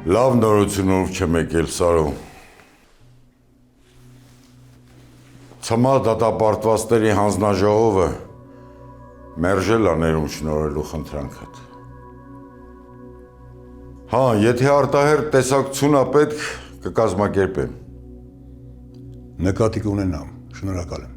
Լավ նորությունով չեմ եկել, Սարո։ Ցմա դատապարտվածների հանձնաժողովը մերժել է ներում շնորհելու խնդրանքդ։ Հա, եթե արտահերթ տեսակցություն ա պետք, կկազմակերպեմ։ Նկատի կունենամ, շնորհակալ եմ։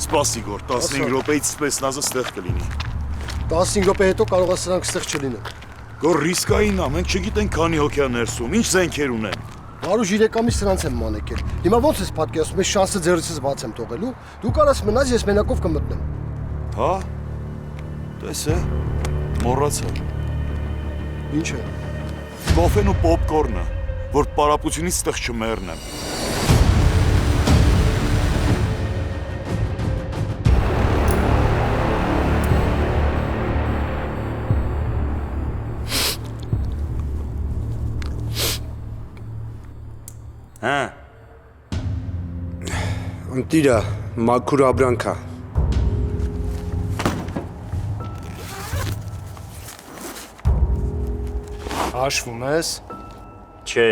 Սպասի գոր, 15 րոպեից սպեսնազը ստեղ կլինի։ 15 րոպե հետո կարող է սրանք ստեղ չլինեն։ Գոր ռիսկային ա, մենք չգիտենք քանի հոգի ա ներսում, ինչ զենքեր ունեն։ Վարուժ 3 ամիս սրանց եմ մանեկել։ Հիմա ո՞նց ես պատկերացնում, ես շանսը ձեռիցս բաց եմ թողելու, դու կարաս մնաս, ես մենակով կմտնեմ։ Հա։ Տես է, մոռացա։ Ինչ է։ Կոֆեն ու պոպկորնը, որ պարապությունից ստեղ չմեռնեմ։ Հա։ Ընտիրա, մաքուր abրանքա։ Հաշվում ես։ Չէ։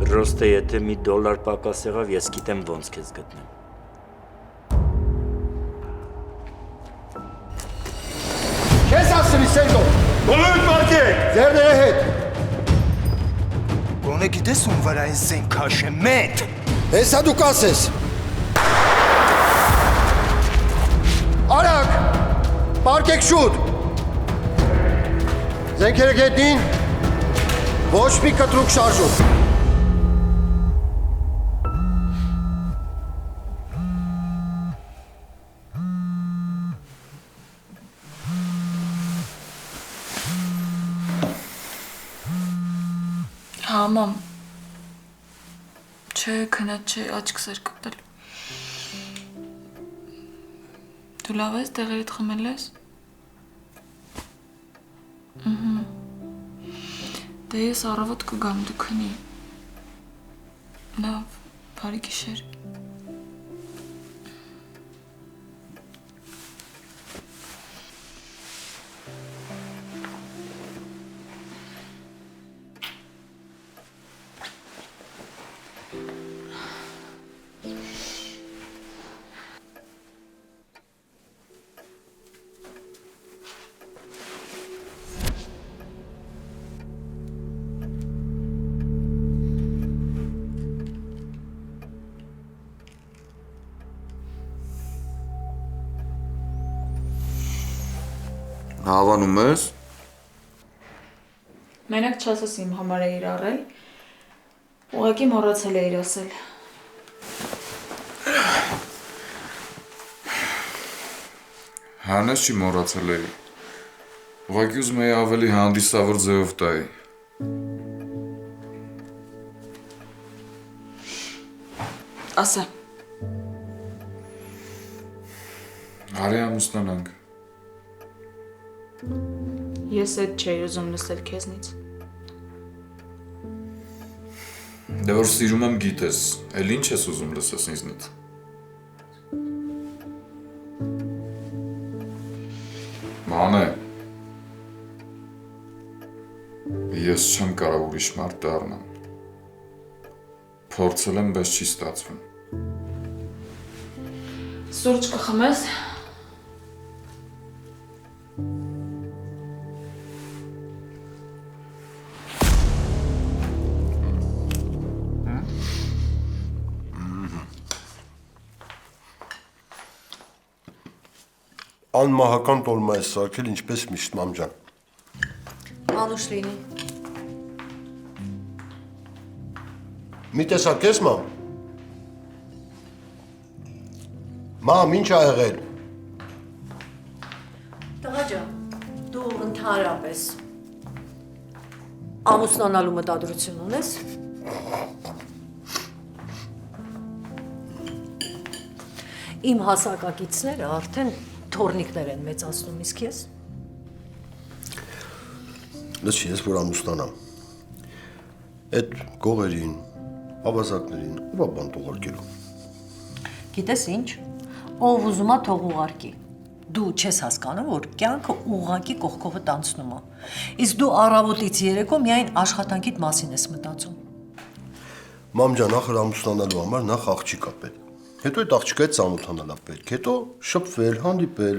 Պրոստը եթե $1 պակաս եղավ, ես գիտեմ ոնց քեզ գտնեմ։ Քեզ ասելի Սերգո։ Բոլորդ մարկեք։ Ձեռները հետ։ Գոնե գիտես ում վրա այս զենք քաշե մետ։ Հեսա դու կասես։ Արագ։ Պարկեք շուտ։ Զենքերը գետնին։ Ոչ մի կտրուկ շարժում։ Հա, մամ։ Չէ, քնած չէ, աչքս էր կպտել։ Դու լավ ես, տեղերիդ խմել ես։ Դե ես առավոտ կգամ, դու քնի։ Լավ, բարի գիշեր։ Հավանում ես։ Մենակ չասես իմ համար էիր առել, ուղղակի մոռացել էիր ասել։ Հանես չի մոռացել էի։ Ուղղակի ուզում էի ավելի հանդիսավոր ձևով տայի։ Ասա։ Արի ամուսնանանք։ Ես էդ չէի ուզում լսել քեզնից։ Դե որ սիրում եմ գիտես, էլ ինչ ես ուզում լսես ինձնից։ Մանե, ես չեմ կարող ուրիշ մարդ դառնամ։ Փորձել եմ, բայց չի ստացվում։ Սուրճ կխմես։ Անմահական տոլմա ես սարքել, ինչպես միշտ մամ ջան։ Անուշ լինի։ Մի տեսակ ես մամ։ Մամ, ինչ ա եղել։ Տղա ջան, դու ընդհանրապես ամուսնանալու մտադրություն ունես։ Իմ հասակակիցները արդեն թորնիկներ են մեծացնում, իսկ ես։ Լսի, ես որ ամուսնանամ։ Այդ գողերին, ավազակներին, ո՞վ բան ուղարկելու։ Գիտես ինչ, ով ուզում է թող ուղարկի։ Դու չես հասկանում, որ կյանքը ուղղակի կողքովը տանցնում է։ Իսկ դու առավոտից երեկո միայն աշխատանքիդ մասին ես մտածում։ Մամ ջան, ախր ամուսնանալու համար նախ աղջիկ է պետք։ Հետո այդ աղջիկը հետ ծանոթանալ է պետք, հետո շփվել, հանդիպել։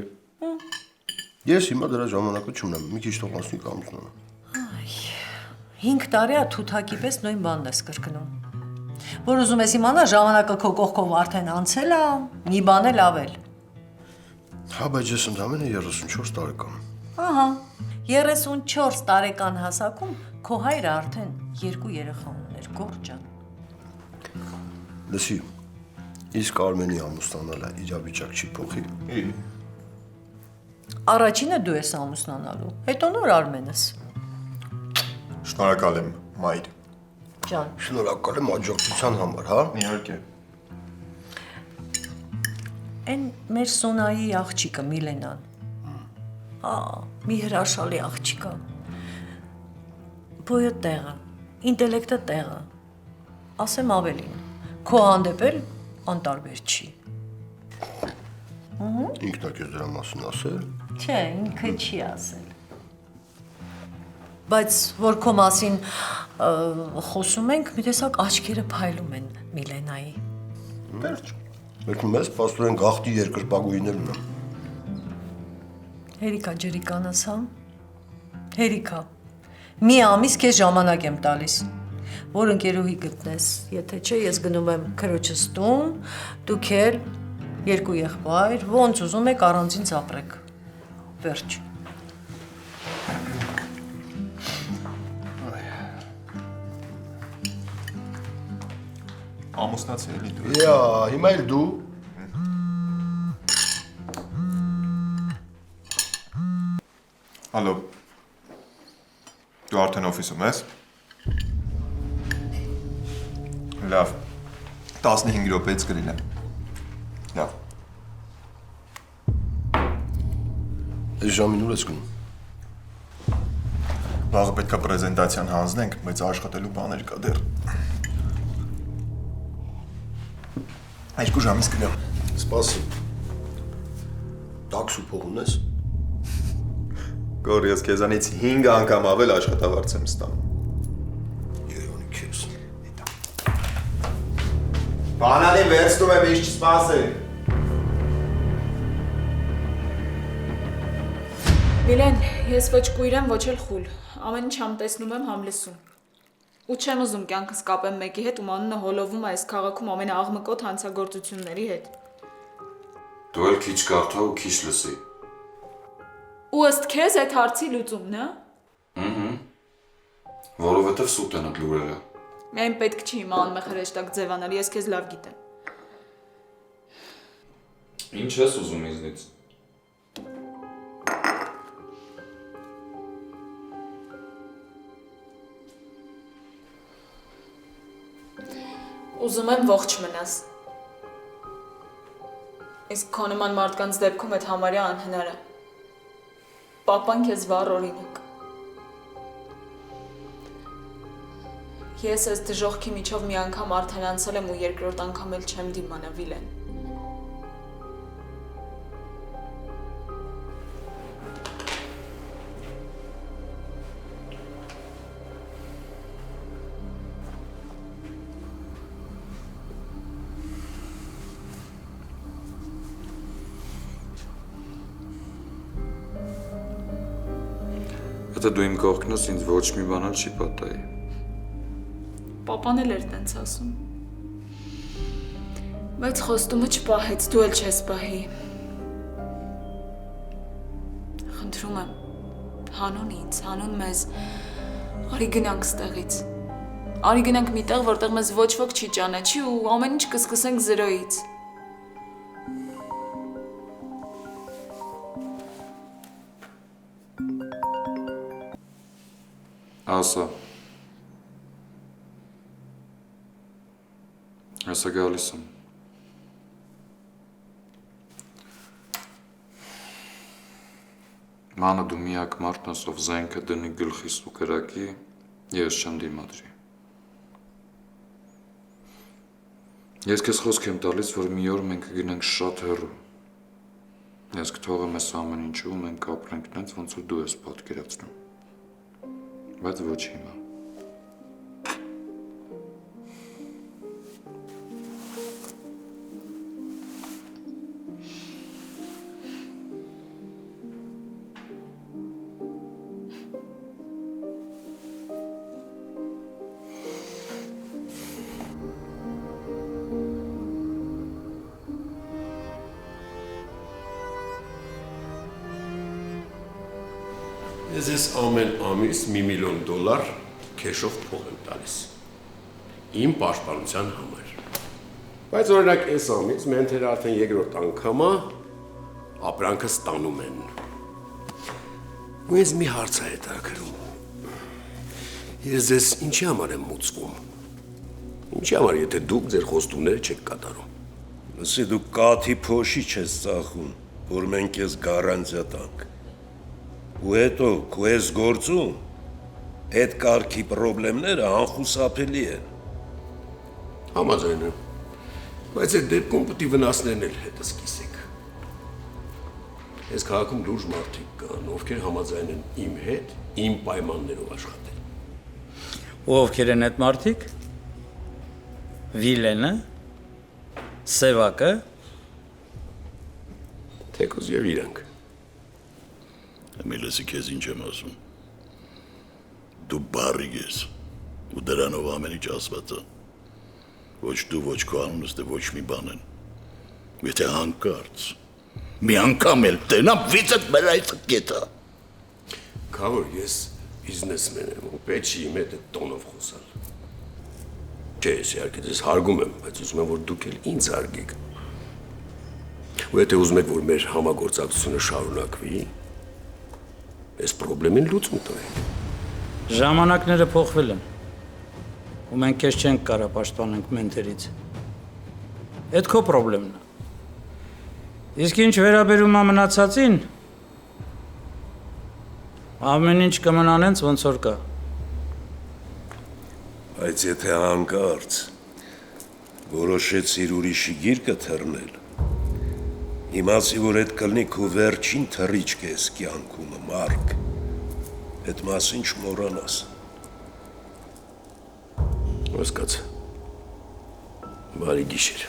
Ես հիմա դրա ժամանակը չունեմ, մի քիչ թող անցնի ամուսնանա։ 5 տարի է թութակի պես նույն բանն ես կրկնում։ Որ ուզում ես իմանալ, ժամանակը քո կողքով արդեն անցել է, մի բան էլ ավել։ Հա, բայց ես ընդամենը 34 տարեկան եմ։ Ահա, 34 տարեկան հասակում քո հայրը արդեն 2 երեխա ուներ, գործ ջան։ Լսի, իսկ Արմենի ամուսնանալը իրավիճակ չի փոխի։ Առաջինը դու ես ամուսնանալու, հետո նոր Արմենս։ Շնորհակալ եմ, մայր։ Ջան, Շնորհակալ եմ աջակցության համար, հա։ Իհարկե։ Այն մեր Սոնայի աղջիկը Միլենան։ Մի հրաշալի աղջիկ է։ Բոյը տեղը, ինտելեկտը տեղը։ Ասեմ ավելին, քո հանդեպ էլ անտարբեր չի։ Ինքն է քեզ դրա մասին ասել։ Չէ, ինքը չի ասել։ Բայց որ քո մասին խոսում ենք, մի տեսակ աչքերը փայլում են Միլենայի։ Վերջ։ Մենք մեզ պաստորեն գախտի երկրպագուիներ ունեմ։ Հերիկա ջրիկանս, հա։ Հերիկա։ Մի ամիս քեզ ժամանակ եմ տալիս, որ ընկերուհի գտնես։ Եթե չէ, ես գնում եմ քրոջս տուն, դուք էլ 2 եղբայր, ոնց ուզում եք առանձին ծապրեք։ Վերջ։ Ամուսնացել էլի դու։ Իա, հիմա էլ դու։ Հալո։ Դու արդեն օֆիսում ես։ Լավ։ 15 րոպեից կլինեմ։ Լավ։ Այս ժամին ուր ես գնում։ Վաղը պետք է պրեզենտացիան հանձնենք, բայց աշխատելու բաներ կա դեռ։ Երկու ժամից գնամ։ Սպասի։ Տաքսու փող ունես։ Գոր, ես քեզանից 5 անգամ ավել աշխատավարձ եմ ստանում։ Երանի քեզ։ Բանալին վերցնում եմ, ինչ չսպասել։ Միլեն, ես ոչ կույր եմ, ոչ էլ խուլ։ Ամեն ինչ համ տեսնում եմ, համ լսում։ Ու չեմ ուզում կյանքս կապեմ մեկի հետ, ում անունը հոլովում է այս քաղաքում ամենաաղմկոտ հանցագործությունների հետ։ Դու էլ քիչ կարդա ու քիչ լսի։ Ու ըստ քեզ այդ հարցի լուծումն է։ Որովհետև սուտ են այդ լուրերը։ Միայն պետք չի հիմա անմեղ հրեշտակ ձևանալ, ես քեզ լավ գիտեմ։ Ինչ ես ուզում ինձնից։ Ուզում եմ ողջ մնաս։ Իսկ քո նման մարդկանց դեպքում այդ համարյա անհնար է։ Պապան քեզ վառ օրինակ։ Ես այս դժոխքի միջով մի անգամ արդեն անցել եմ ու երկրորդ անգամ էլ չեմ դիմանա, Վիլեն։ Եթե դու իմ կողքն ես, ինձ ոչ մի բան էլ չի պատահի։ Պապան էլ էր տենց ասում։ Բայց խոստումը չպահեց, դու էլ չես պահի։ Խնդրում եմ, հանուն ինձ, հանուն մեզ, արի գնանք ստեղից։ Արի գնանք մի տեղ, որտեղ մեզ ոչ ոք չի ճանաչի ու ամեն ինչ կսկսենք զրոյից։ Ասա։ Ասա գալիս եմ։ Մանը դու միակ մարդն ես, ով զենքը դնի գլխիս ու կրակի, ես չեմ դիմադրի։ Ես քեզ խոսք եմ տալիս, որ մի օր մենք կգնանք շատ հեռու։ Ես կթողեմ ես ամեն ինչը ու մենք կապրենք նենց, ոնց որ դու ես պատկերացնում։ Բայց ոչ հիմա։ Ես ես ամեն ամիս $1 միլիոն քեշով փող եմ տալիս, իմ պաշտպանության համար, բայց օրինակ այս ամիս մենթերը արդեն երկրորդ անգամա ապրանքը ստանում են, ու ես մի հարց է հետաքրում, ես ես ինչի համար եմ մուծվում, ինչի համար եթե դուք ձեր խոստումները չեք կատարում, Լսի դու կաթի փոշի չես ծախում, որ մենք ես գարանտիա տանք, ու հետո քո ես գործում, այդ կարգի պրոբլեմները անխուսափելի են։ Համաձայն եմ, բայց այդ դեպքում պետք է վնասներն էլ հետս կիսեք։ Այս քաղաքում լուրջ մարդիկ կան, ովքեր համաձայն են իմ հետ, իմ պայմաններով աշխատել։ Ու ովքեր են այդ մարդիկ։ Վիլենը, Սևակը, թեկուզ եւ իրանք։ Մելեսի քեզ ինչ եմ ասում։ Դու բարի ես, ու դրանով ամեն ինչ ասված է։ Ոչ դու, ոչ քո անունս, դե ոչ մի բան են։ Եթե հանկարծ, մի անգամ էլ տենամ վիճդ մեր այդ կետա։ Քավոր ես բիզնեսմեն եմ, ու պետք չի իմ հետ տոնով խոսալ։ Չէ, ես իհարկե ձեզ հարգում եմ, բայց ուզում եմ, որ դուք էլ ինձ հարգեք։ Ու եթե ուզում եք, որ մեր համագործակցությունը շարունակվի, այս պրոբլեմին լուծում տվեք։ Ժամանակները փոխվել են, ու մենք քեզ չենք կարող պաշտպանենք մենթերից։ Այդ քո պրոբլեմն է։ Իսկ ինչ վերաբերում է մնացածին, ամեն ինչ կմնա նենց ոնց որ կա։ Բայց եթե հանկարծ որոշեցիր ուրիշի գիրկը թռնել, իմացի, որ այդ կլնի քո վերջին թռիչք ես կյանքումը, Մարկ, այդ մասին չմոռանաս։ Հասկաց։ Բարի գիշեր։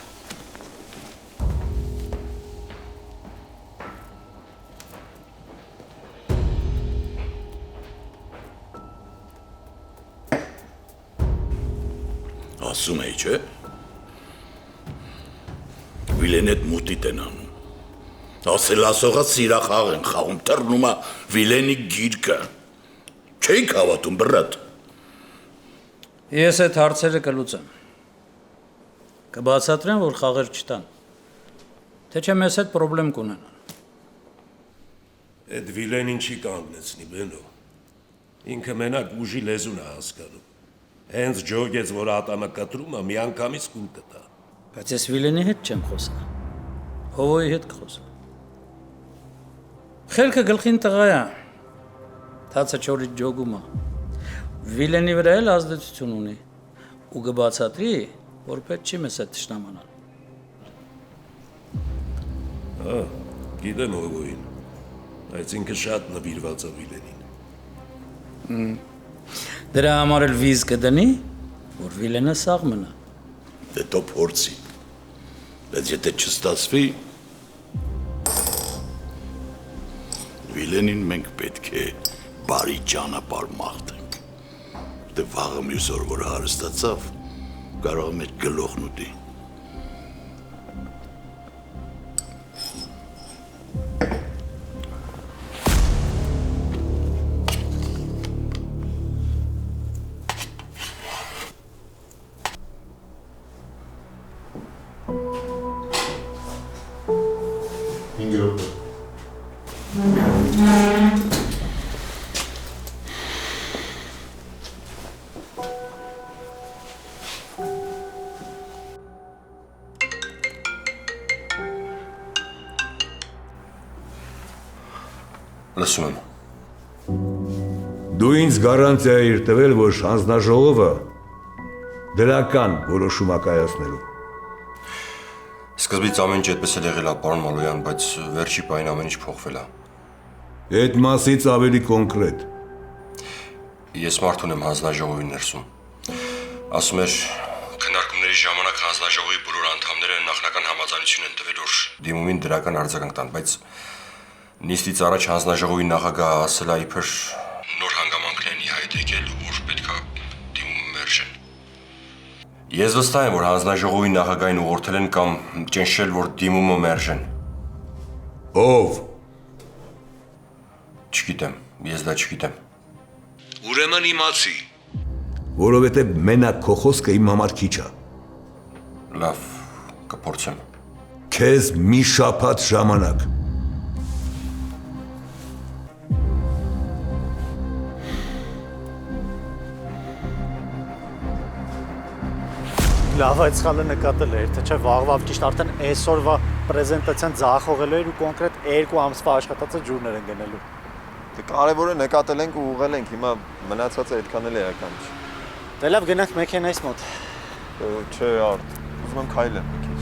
Ասում էի, չէ։ Վիլեն այդ մուտիտ են անում։ Ասել ասողա սիրախաղ են խաղում, թռնում է Վիլենի գիրկը։ Չէիք հավատում, բրատ։ Ես այդ հարցերը կլուծեմ։ Կբացատրեմ, որ խաղեր չտան։ Թե չէ մեզ հետ պրոբլեմ կունենան։ Այդ Վիլենին չի կանգնեցնի, Բենո։ Ինքը մենակ ուժի լեզուն է հասկանում։ Հենց ջոգեց, որ ատամը կտրում է, մի անգամից կուլ կտա։ Բայց ես Վիլենի հետ չեմ խոսա։ Հովոյի հետ կխոսա։ Խելքը գլխին տղա է։ Թացը չորից ջոգում է։ Վիլենի վրա էլ ազդեցություն ունի։ Ու կբացատրի, որ պետք չի մեզ հետ թշնամանալ։ Հա, գիտեմ Հովոյին, բայց ինքը շատ նվիրված է Վիլենին։ Դրա համար էլ վիզ կդնի, որ Վիլենը սաղ մնա։ Դե տո փորձի։ Բայց եթե չստացվի, Վիլենին մենք պետք է բարի ճանապարհ մաղթենք։ Դե վաղը մյուս օր որ հարստացավ, կարող է մեր գլոխն ուտի։ Լսում եմ։ Դու ինձ գարանտիա էիր տվել, որ հանձնաժողովը դրական որոշում է կայացնելու։ Սկզբից ամեն ինչ այդպես էլ եղել է, պարոն Մալոյան, բայց վերջի պահին ամեն ինչ փոխվել է։ Այդ մասից ավելի կոնկրետ։ Ես մարդ ունեմ հանձնաժողովի ներսում։ Ասում էր, քննարկումների ժամանակ հանձնաժողովի բոլոր անդամները նախնական համաձայնություն են տվել, որ դիմումին դրական արձագանք տան, բայց նիստից առաջ հանձնաժողովի նախագահը ասել է, իբր նոր հանգամանքներ են ի հայտ եկել, որ պետք է դիմումը մերժեն։ Ես վստահ եմ, որ հանձնաժողովի նախագահին ուղղորդել են կամ ճնշել, որ դիմումը մերժեն։ Ով։ Չգիտեմ, ես դա չգիտեմ։ Ուրեմն իմացի։ Որովհետև մենակ քո խոսքը իմ համար քիչ է։ Լավ, կփորձեմ։ Քեզ մի շաբաթ ժամանակ։ Լավ, այդ սխալը նկատել էր, թե չէ վաղվա ճիշտ արդեն այսօրվա պրեզենտացիան ձախողելու էր ու կոնկրետ 2 ամսվա աշխատածը ջուրներ են գնելու։ Դե կարևորը նկատել ենք ու ուղղել ենք, հիմա մնացածը այդքան էլ էական չի։ Դե լավ, գնանք մեքենայից մոտ։ Չէ, արդ, ուզում եմ քայլեմ մի քիչ։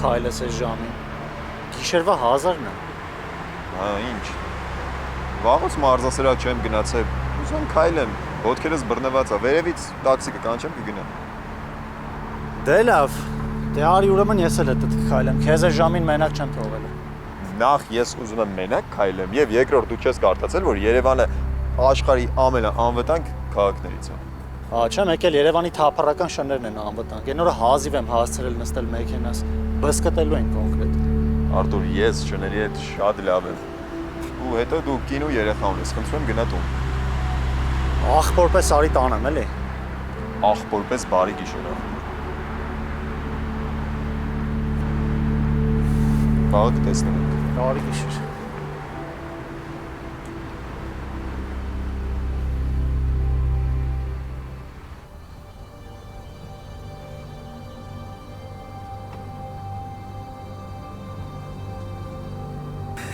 Քայլես այս ժամին։ Գիշերվա 1000-ն է։ Հա, ինչ։ Վաղուց մարզասրահ չեմ գնացել, ուզում եմ քայլեմ, ոտքերս բռնված է, վերևից տաքսի կկանչեմ կգնամ։ Դե լավ, դե արի ուրեմն ես էլ հետդ կքայլեմ, քեզ այս ժամին մենակ չեմ թողելու։ Նախ ես ուզում եմ մենակ քայլեմ եւ երկրորդ դու չես կարծացել, որ Երևանը աշխարհի ամենաանվտանգ քաղաքներից է։ Հա, չեմ եկել Երևանի թափառական շներն են անվտանգ։ Այն օրը հազիվ եմ հասցրել նստել մեքենաս, բսկտելու են կոնկրետ։ Արտուր, ես շների հետ շատ լավ եմ։ Ու հետո դու կին ու երեխա ունես, խնդրում եմ գնա տուն։ Ախպորպես արի տանեմ, էլի։ Ախպորպես բարի գիշեր։ Վաղը կտեսնենք։ Բարի գիշեր։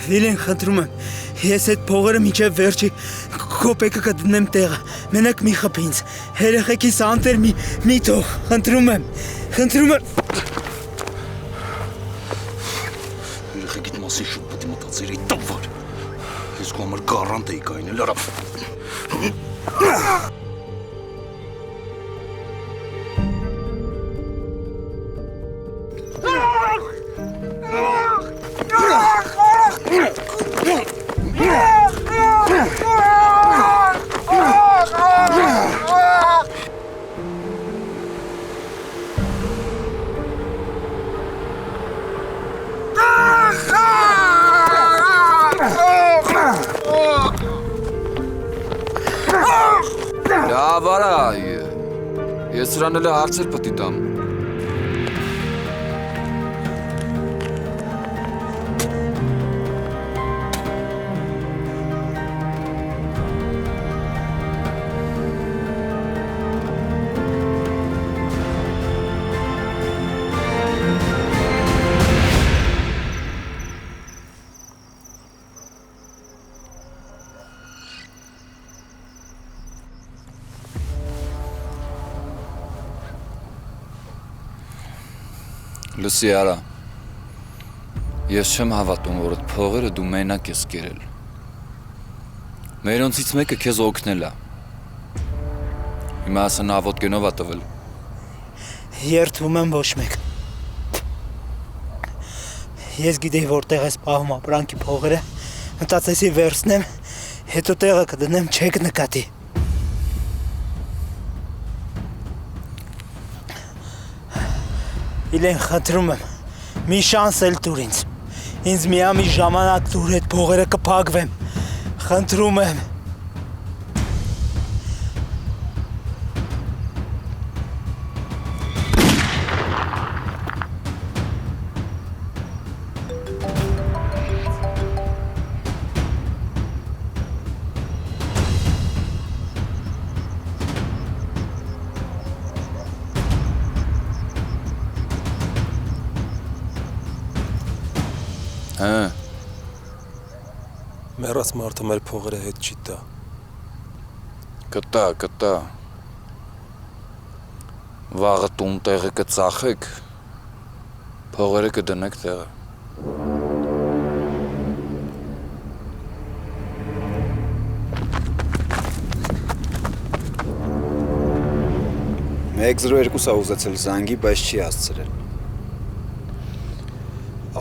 Վիլեն, խնդրում եմ, ես այդ փողերը մինչև վերջի կոպեկը կդնեմ տեղը, մենակ մի խփ ինձ, երեխեքիս անտեր մի թող, խնդրում եմ։ Երեխեքիդ մասին շուտ պետք է մտածիր այդ տվար։ Ես քո համար գարանտ էի կայնել, արա։ Լավ արա, ես սրան էլ հարցեր պտի տամ։ Լսի արա, ես չեմ հավատում, որ այդ փողերը դու մենակ ես կերել։ Մերոնցից մեկը քեզ օգնել է։ Հիմա ասա նա ոտքենով է տվել։ Երդվում եմ ոչ մեկ։ Ես գիտեի որտեղ ես պահում ապրանքի փողերը, մտածեցի վերցնեմ, հետո տեղը կդնեմ, չեք նկատի։ Իլեն, խնդրում եմ, մի շանս էլ տուր ինձ։ Ինձ մի ժամանակ տուր այդ փողերը կփակվեմ։ Խնդրում եմ։ Մեռած մարդը մեր փողերը հետ չի տա։ Կտա։ Վաղը տուն տեղը կծախեք, փողերը կդնեք տեղը։ Մեկ 02-ա ուզեցել զանգի, բայց չի հասցրել։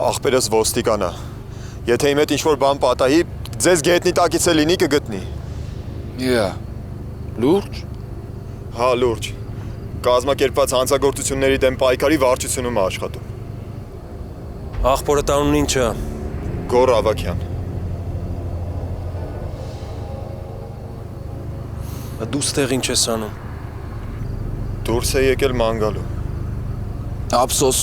Աղբերս ոստիկանա։ Եթե իմ հետ ինչ-որ բան պատահի, ձեզ գետնի տակից է լինի կգտնի։ Լուրջ։ Հա, լուրջ։ Կազմակերպված հանցագործությունների դեմ պայքարի վարչությունում է աշխատում։ Աղբորը տանուն ինչ է։ Գոռ Ավագյան։ Դու ստեղ ինչ ես անում։ Դուրս է եկել ման գալու։ Ափսոս։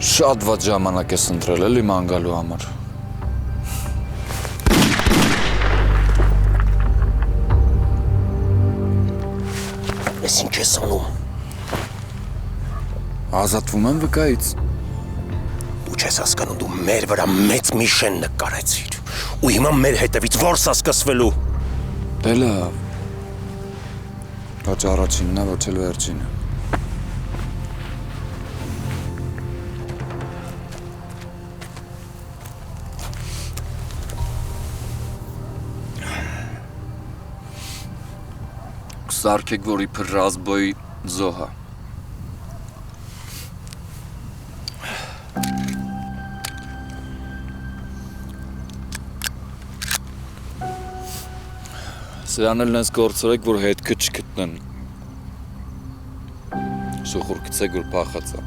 Շատ վատ ժամանակ ես ընտրել էլի ման գալու համար։ Ես ինչ ես անում։ Ազատվում եմ վկայից։ Դու չես հասկանում, դու մեր վրա մեծ մի շեն նկարեցիր։ Ու հիմա մեր հետևից ո՞րս է սկսվելու։ Դե լավ։ Ոչ առաջինն է, ոչ էլ վերջինը։ Սարքեք, որ իբր ռազբոյի զոհա։ Սրան էլ նենց գործորեք, որ հետքը չգտնեն։ Շուխուր գցեք, որ պախած է։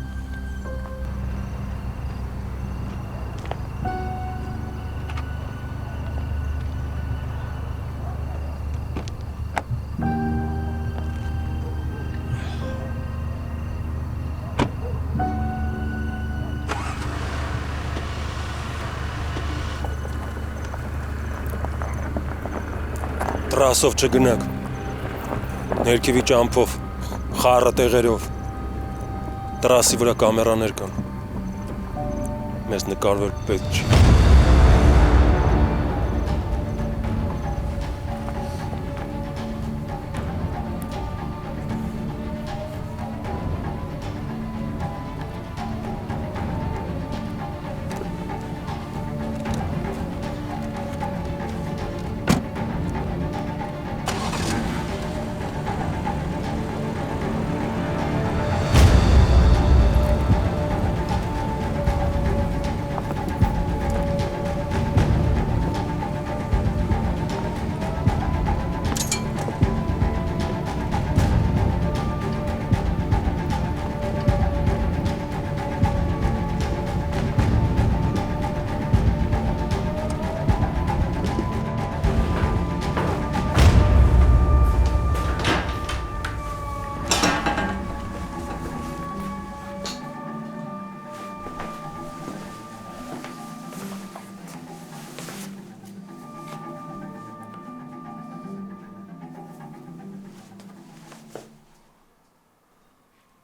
Տրասով չգնաք։ Ներքևի ճամփով, խառը տեղերով։ Տրասի վրա կամերաներ կան։ Մեզ նկարվել պետք չի։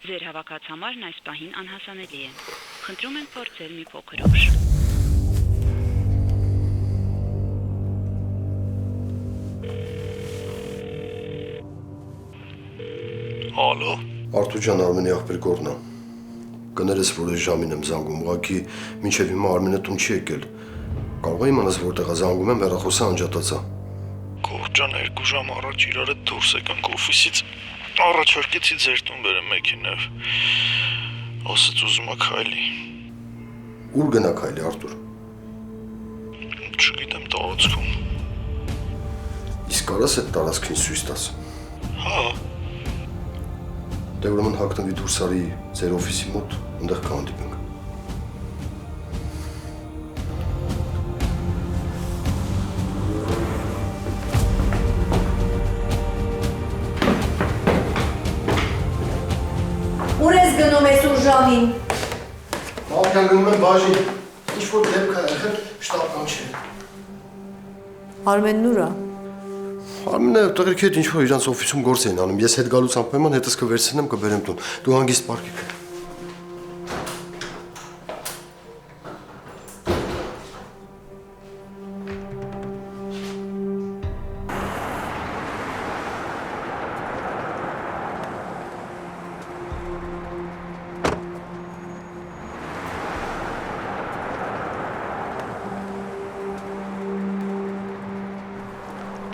Ձեր հավաքած համարն այս պահին անհասանելի է։ Խնդրում ենք փորձել մի փոքր ուշ։ Ալո։ Արթուր ջան, Արմենի աղբեր Գոռնա։ Կներես, որ այս ժամին եմ զանգում, ուղղակի մինչև հիմա Արմենը տուն չի եկել։ Կարող է իմանաս որտեղ է զանգում եմ, հեռախոսը անջատացա։ Գոռ ջան, 2 ժամ առաջ իրար հետ դուրս եկանք օֆիսից։ Առաջարկեցի ձեր տուն բերեմ մեքենայով։ Ասաց ուզում ա քայլի։ Ուր գնա քայլի, Արթուր։ Չգիտեմ, տարածքում։ Իսկ կարաս այդ տարածքին ցույց տաս։ Հա։ Դե ուրեմն հագնվի դուրս արի ձեր օֆիսի մոտ, այնտեղ կհանդիպենք։ Ուր ես գնում ես ուր ժամին։ Մամքան գնում եմ բաժին, ինչ-որ դեպք է եղել, շտապան չէ։ Արմենն ուր է։ Արմենը տղերքի հետ ինչ-որ իրանց օֆիսում գործ էին անում, ես հետ գալուց անպայման հետս կվերցնեմ, կբերեմ տուն, դու հանգիստ պարկիկ։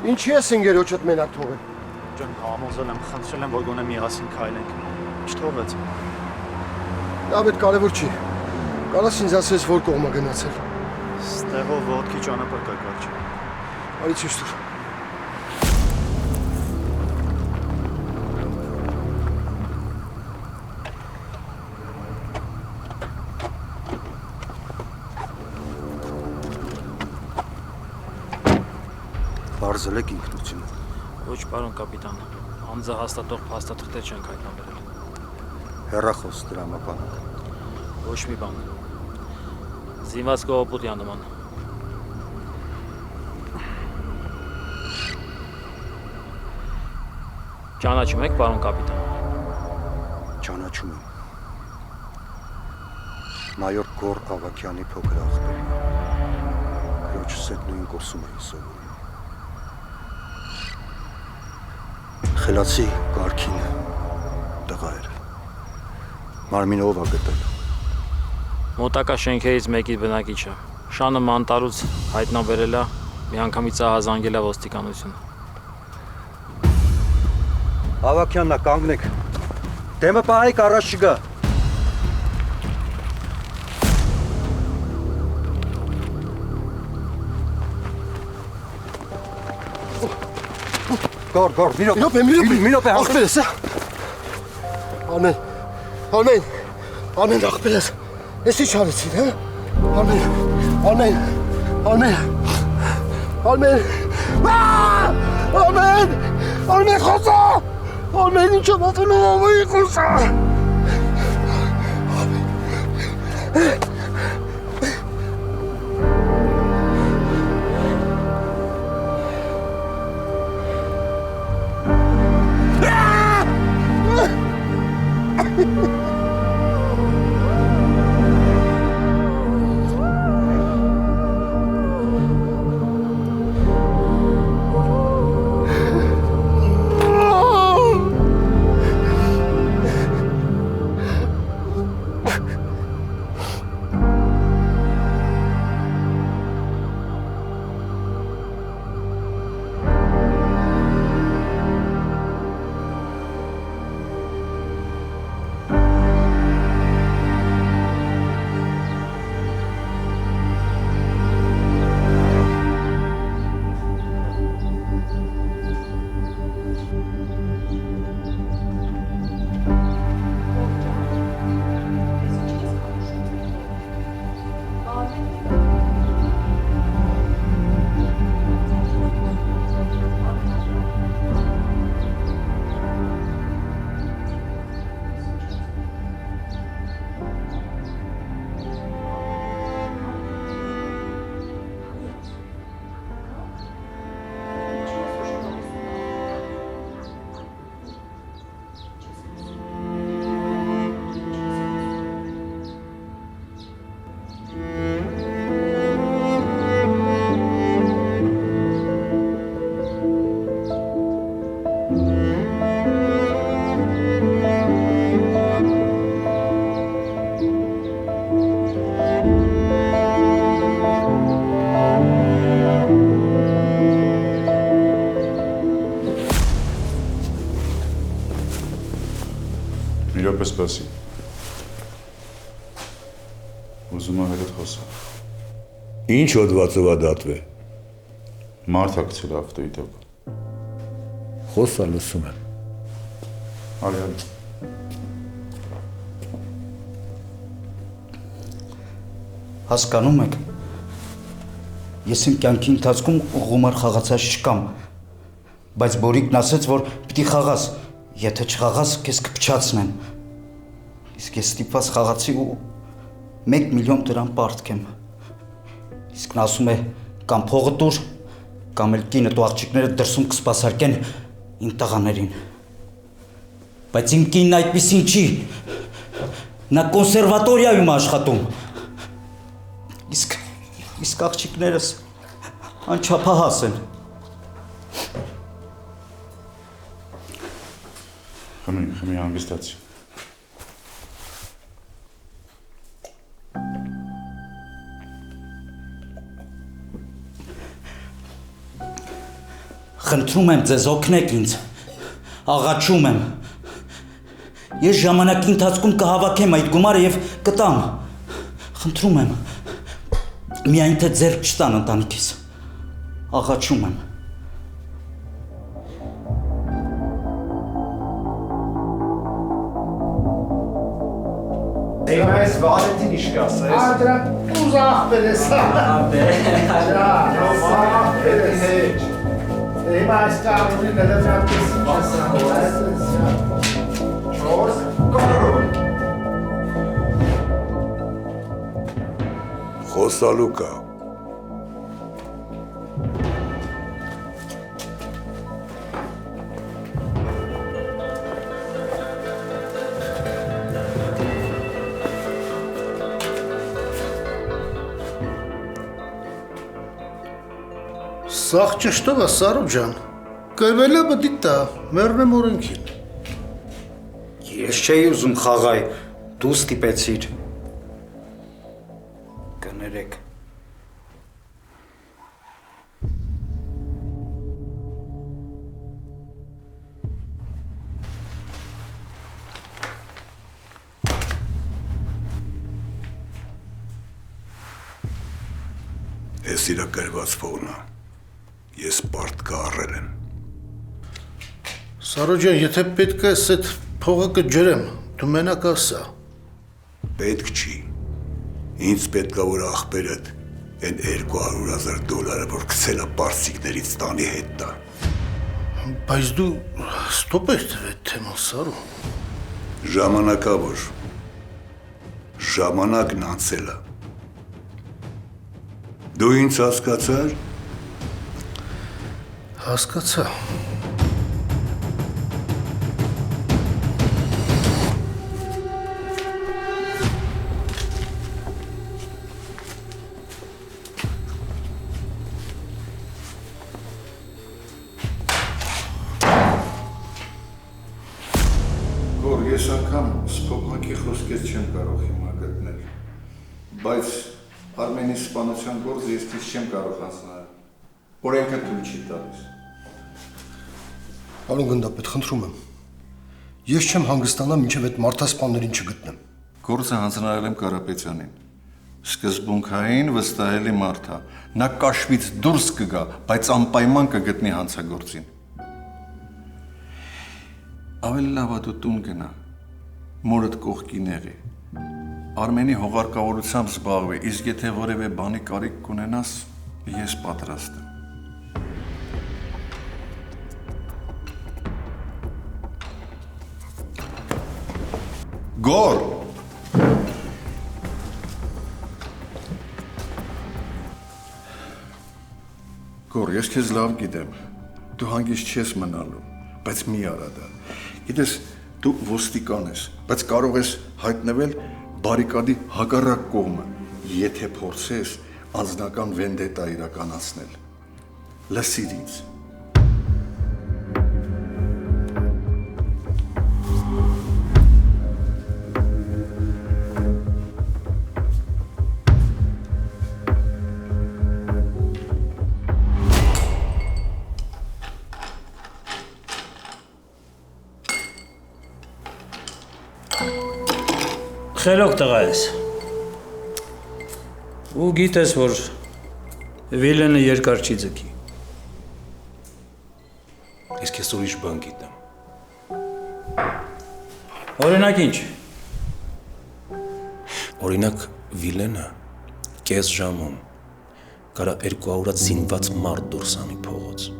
Ինչի ես ընկերոջդ մենակ թողել։ Ջան, համոզել եմ, խնդրել եմ, որ գոնե միասին քայլենք։ Չթողեց։ Լավ է, կարևոր չի։ Կարաս ինձ ասես, որ կողմա գնացել։ Ստեղով ոտքի ճանապարհ կա կարճ։ Արի ցույց տուր։ Բարձել եք ինքնությունը։ Ոչ, պարոն կապիտան, անձը հաստատող փաստաթղթեր չենք հայտնաբերել։ Հեռախոս դրամապանակ։ Ոչ մի բան։ Զինված կողոպուտյան նման։ Ճանաչում եք, պարոն կապիտան։ Ճանաչում եմ։ Մայոր Գոր Ավակյանի փոքր աղբերն։ Քրոջս հետ նույն կուրսում էի սովորում։ Խելացի կարգին տղա էր։ Մարմինը ով ա գտել։ Մոտակա շենքերից մեկի բնակիչը։ Շանը մանտարուց հայտնաբերել է, միանգամից ահազանգել է ոստիկանությունը։ Ավակյաննա կանգնեք։ Դեմը պահեք առաջ չգա։ Գոր, մի րոպե, աղբերս, Արմեն, աղբերս, ես ինչ արեցին, հա? Արմեն, խոսա, Արմեն, ինչ եմ ասնում, ամայի խոսա, Մի րոպե սպասի։ Ուզում եմ հետ խոսա։ Ինչ հոդվածով ա դատվել։ Մարդ ա գցել ավտոյի տակ։ Խոսա լսում եմ։ Արյալ։ Հասկանում եք, ես իմ կյանքի ընթացքում գումար խաղացած չկամ, բայց Բորիկն ասեց, որ պիտի խաղաս, եթե չխաղաս, քեզ կփչացնեն։ Իսկ ես ստիպված խաղացի ու 1 միլիոն դրամ պարտք եմ։ Իսկ նա ասում է, կամ փողը տուր, կամ էլ կինդ ու աղջիկները դրսում կսպասարկեն իմ տղաներին։ Բայց իմ կինն այդպիսին չի։ Նա կոնսերվատորիայում աշխատում։ Իսկ աղջիկներս անչափահաս են։ Խմի հանգստացի։ Խնդրում եմ ձեզ օգնեք ինձ։ Աղաչում եմ։ Ես ժամանակի ընթացքում կհավաքեմ այդ գումարը եւ կտամ։ Խնդրում եմ։ Միայն թե ձեռք չտան ընտանիքիս։ Աղաչում եմ։ Այս Վալենտին իշկաս ես։ Անդրա ուզախ բերես։ Հիմա այս կարունի նլվրատիս չորս կարուն։ Խոսալու կա։ Սաղ ճշտով է, Սարոբ ջան։ Կրվելը բդիկ տա, մերնեմ օրենքին։ Ես չէի ուզում խաղայ, դու ստիպեցիր։ Կներեք։ Ես իրա կրված փողնա։ Ես պարտքը առել եմ։ Սարոբ ջան, եթե պետք է այդ փողը կջրեմ, դու մենակ ասա։ Պետք չի։ Ինձ պետք է որ աղբերդ այն $200,000 որ գցել է պարսիկներից տանի հետ տա։ Բայց դու ստոպ ես այդ թեման, Սարոբ։ Ժամանակավոր։ Ժամանակն անցել է։ Դու ինձ հասկացար։ Հասկացա։ Գոր, ես անգամ սփոփակի խոսքեր չեմ կարող հիմա գտնել, բայց Արմենի սպանության գործը ես քիչ չեմ կարող հանձնել։ Օրենքը թույլ չի տալիս։ Պարոն գնդապետ, խնդրում եմ։ Ես չեմ հանգստանա, մինչև այդ մարդասպաններին չգտնեմ։ Գործը հանձնարարել եմ Կարապետյանին։ Սկզբունքային վստահելի մարդ է։ Նա կաշվից դուրս կգա, բայց անպայման կգտնի հանցագործին։ Ավելի լավ է դու տուն գնա, մորդ կողքին եղի։ Արմենի հողարկավորությամբ զբաղվի, իսկ եթե որևէ բանի կարիք կունենաս, ես պատրաստ եմ։ Գոր! Գոր, ես քեզ լավ գիտեմ, դու հանգիստ չես մնալու, բայց մի արա դա։ Գիտես, դու ոստիկան ես, բայց կարող ես հայտնվել բարիկադի հակառակ կողմը, եթե փորձես անձնական վենդետա իրականացնել։ Լսիր ինձ։ Խելոք տղա ես։ Ու գիտես, որ Վիլենը երկար չի ձգի։ Ես քեզ ուրիշ բան գիտեմ։ Օրինակ ինչ։ Օրինակ Վիլենը կես ժամում կարա 200 զինված մարդ դուրս անի փողոց։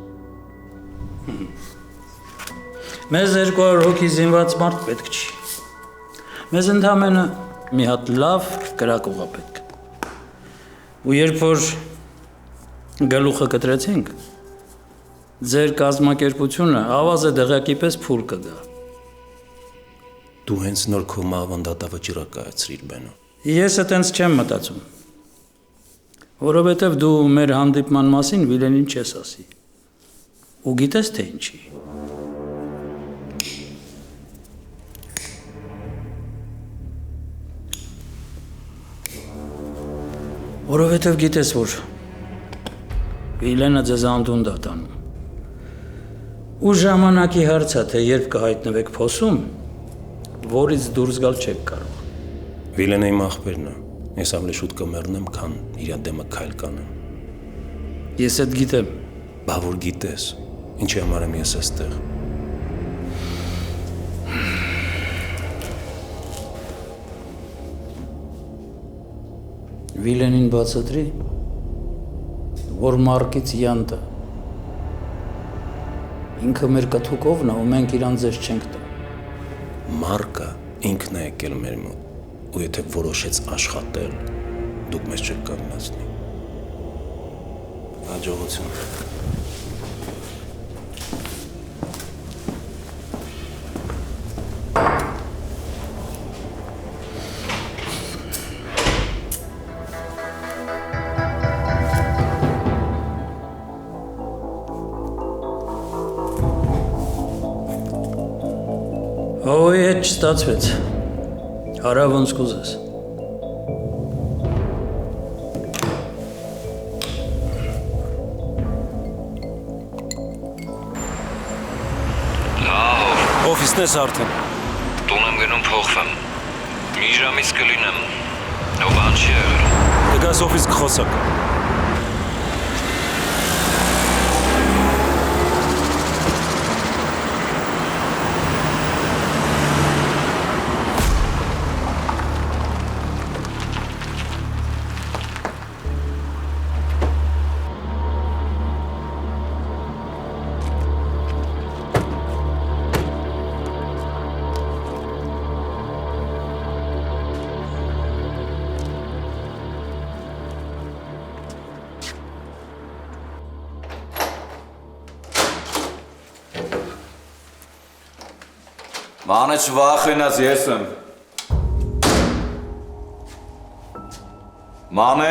Մեզ 200 հոգի զինված մարդ պետք չի։ Մեզ ընդամենը մի հատ լավ կրակողա պետք։ Ու երբ որ գլուխը կտրեցինք, ձեր կազմակերպությունը ավազե դղյակի պես փուլ կգա։ Դու հենց նոր քո մավանդատավճիռը կայացրիր բենո։ Ես այտենց չեմ մտածում։ Որովհետև դու մեր հանդիպման մասին Վիլենին չես ասի։ Ու գիտես թե ինչի։ Որովհետև գիտես, որ Վիլենը ձեզ անդունդա տանում։ Ու ժամանակի հարց է, թե երբ կհայտնվեք փոսում, որից դուրս գալ չեք կարող։ Վիլենը իմ աղբերն է։ Ես ավելի շուտ կմեռնեմ, քան իր դեմը քայլ կանեմ։ Ես այդ գիտեմ։ Բա որ գիտես, ինչի համար եմ ես այստեղ։ Վիլենին բացատրի, որ Մարկից յանտը։ Ինքը մեր կթուկովն է, ու մենք իրան ձեզ չենք տա։ Մարկը ինքն է եկել մեր մոտ, ու եթե որոշեց աշխատել, դուք մեզ չեք կանգնացնի։ Հաջողություն։ Հողի հետ չստացվեց, հարավ ոնց կուզես։ Օֆիսն ես արդեն։ Տուն եմ գնում փոխվեմ։ Մի ժամից կլինեմ։ Ո բան չի եղել։ Կգաս օֆիս կխոսակ։ Մանե չվախենաս, ես եմ։ Մանե